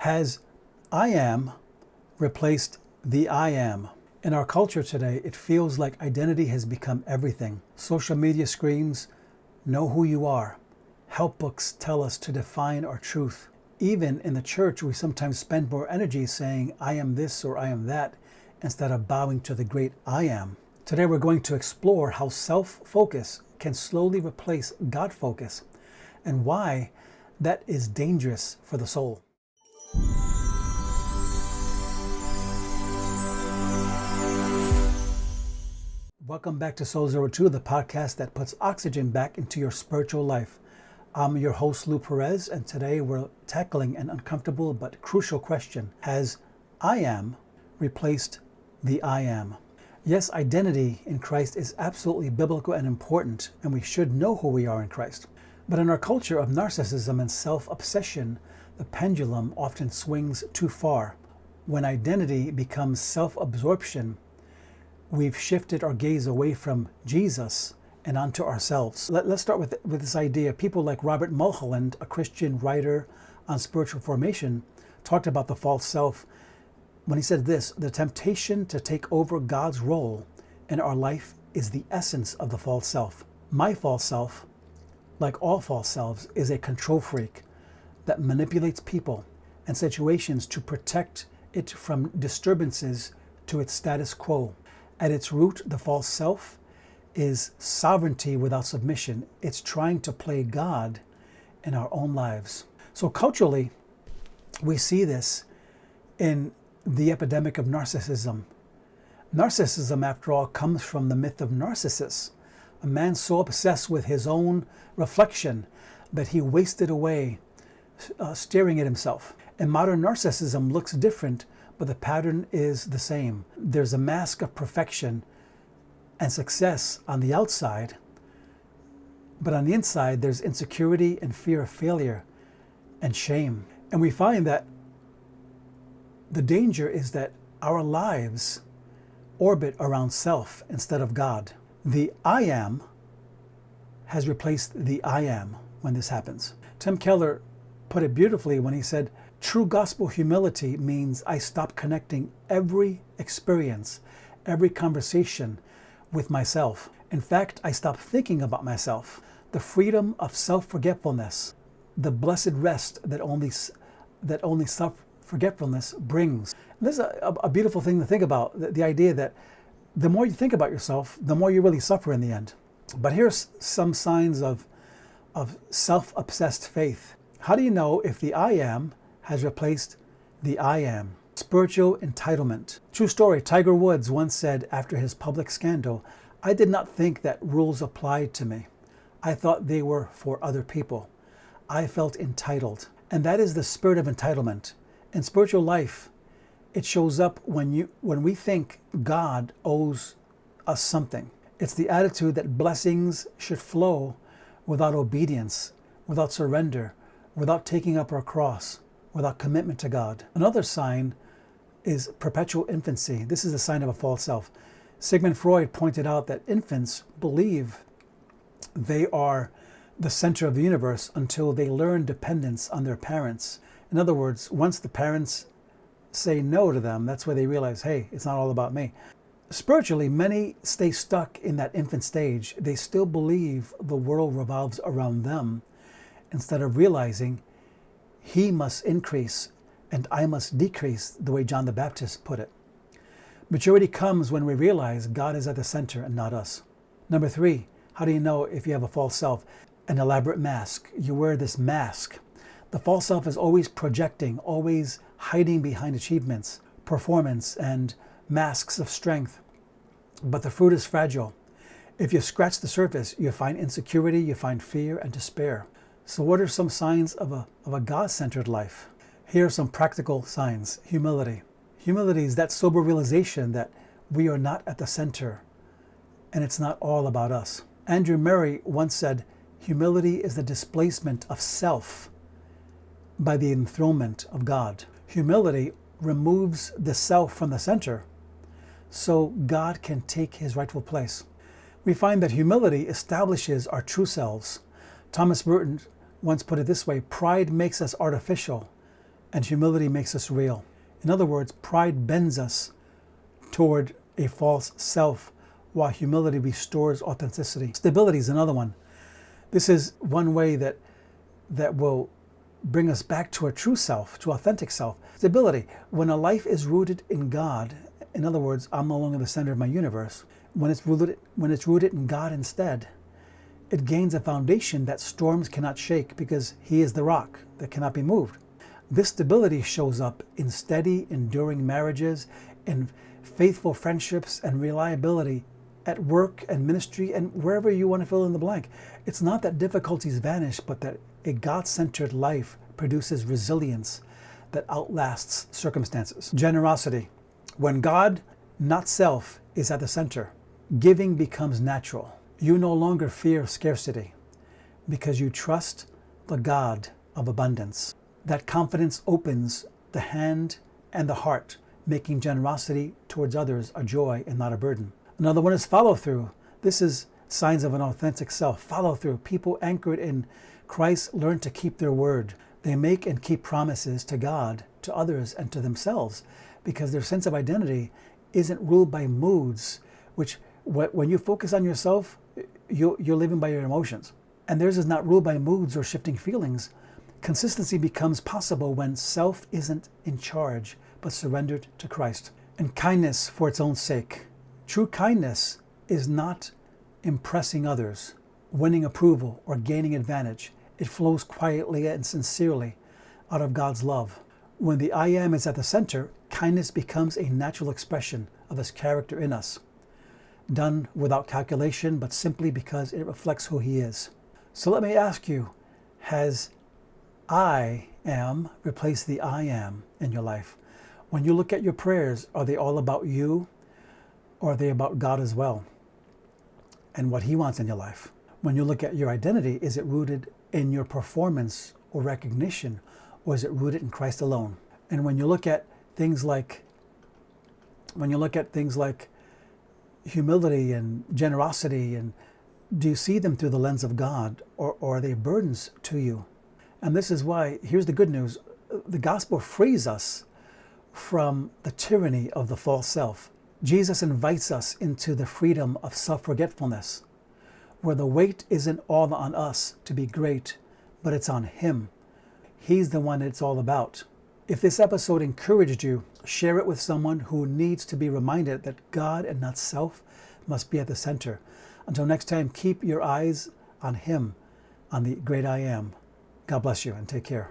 Has I am replaced the I am? In our culture today, it feels like identity has become everything. Social media screams, know who you are. Help books tell us to define our truth. Even in the church, we sometimes spend more energy saying, I am this or I am that, instead of bowing to the great I am. Today, we're going to explore how self-focus can slowly replace God focus and why that is dangerous for the soul. Welcome back to Soul 02, the podcast that puts oxygen back into your spiritual life. I'm your host, Lou Perez, and today we're tackling an uncomfortable but crucial question. Has I am replaced the I am? Yes, identity in Christ is absolutely biblical and important, and we should know who we are in Christ. But in our culture of narcissism and self-obsession, the pendulum often swings too far. When identity becomes self-absorption, we've shifted our gaze away from Jesus and onto ourselves. Let's start with this idea. People like Robert Mulholland, a Christian writer on spiritual formation, talked about the false self when he said this: the temptation to take over God's role in our life is the essence of the false self. My false self, like all false selves, is a control freak that manipulates people and situations to protect it from disturbances to its status quo. At its root, the false self is sovereignty without submission. It's trying to play God in our own lives. So culturally, we see this in the epidemic of narcissism. Narcissism, after all, comes from the myth of Narcissus, a man so obsessed with his own reflection that he wasted away staring at himself. And modern narcissism looks different, but the pattern is the same. There's a mask of perfection and success on the outside, but on the inside, there's insecurity and fear of failure and shame. And we find that the danger is that our lives orbit around self instead of God. The I am has replaced the I am when this happens. Tim Keller put it beautifully when he said, true gospel humility means I stop connecting every experience, every conversation with myself. In fact, I stop thinking about myself. The freedom of self-forgetfulness, the blessed rest that only self-forgetfulness brings. And this is a beautiful thing to think about, the idea that the more you think about yourself, the more you really suffer in the end. But here's some signs of self-obsessed faith. How do you know if the I am has replaced the I am? Spiritual entitlement. True story, Tiger Woods once said after his public scandal, I did not think that rules applied to me. I thought they were for other people. I felt entitled. And that is the spirit of entitlement. In spiritual life, it shows up when we think God owes us something. It's the attitude that blessings should flow without obedience, without surrender, without taking up our cross, without commitment to God. Another sign is perpetual infancy. This is a sign of a false self. Sigmund Freud pointed out that infants believe they are the center of the universe until they learn dependence on their parents. In other words, once the parents say no to them, that's where they realize, hey, it's not all about me. Spiritually, many stay stuck in that infant stage. They still believe the world revolves around them instead of realizing he must increase and I must decrease, the way John the Baptist put it. Maturity comes when we realize God is at the center and not us. Number 3, how do you know if you have a false self? An elaborate mask. You wear this mask. The false self is always projecting, always hiding behind achievements, performance, and masks of strength. But the fruit is fragile. If you scratch the surface, you find insecurity, you find fear and despair. So what are some signs of a God-centered life? Here are some practical signs. Humility. Humility is that sober realization that we are not at the center and it's not all about us. Andrew Murray once said, humility is the displacement of self by the enthronement of God. Humility removes the self from the center so God can take his rightful place. We find that humility establishes our true selves. Thomas Merton once put it this way, pride makes us artificial, and humility makes us real. In other words, pride bends us toward a false self, while humility restores authenticity. Stability is another one. This is one way that will bring us back to our true self, to authentic self. Stability. When a life is rooted in God, in other words, I'm no longer the center of my universe. When it's rooted in God instead, it gains a foundation that storms cannot shake, because He is the rock that cannot be moved. This stability shows up in steady, enduring marriages, in faithful friendships, and reliability at work and ministry and wherever you want to fill in the blank. It's not that difficulties vanish, but that a God-centered life produces resilience that outlasts circumstances. Generosity. When God, not self, is at the center, giving becomes natural. You no longer fear scarcity because you trust the God of abundance. That confidence opens the hand and the heart, making generosity towards others a joy and not a burden. Another one is follow through. This is signs of an authentic self. Follow through. People anchored in Christ learn to keep their word. They make and keep promises to God, to others, and to themselves, because their sense of identity isn't ruled by moods, which when you focus on yourself, you're living by your emotions. And theirs is not ruled by moods or shifting feelings. Consistency becomes possible when self isn't in charge, but surrendered to Christ. And kindness for its own sake. True kindness is not impressing others, winning approval, or gaining advantage. It flows quietly and sincerely out of God's love. When the I am is at the center, kindness becomes a natural expression of His character in us, done without calculation, but simply because it reflects who He is. So let me ask you, has I am replaced the I am in your life? When you look at your prayers, are they all about you, or are they about God as well and what He wants in your life? When you look at your identity, is it rooted in your performance or recognition, or is it rooted in Christ alone? And when you look at things like humility and generosity, and do you see them through the lens of God, or are they burdens to you? And this is why, here's the good news, the gospel frees us from the tyranny of the false self. Jesus invites us into the freedom of self-forgetfulness, where the weight isn't all on us to be great, but it's on Him. He's the one it's all about. If this episode encouraged you, share it with someone who needs to be reminded that God and not self must be at the center. Until next time, keep your eyes on Him, on the great I am. God bless you and take care.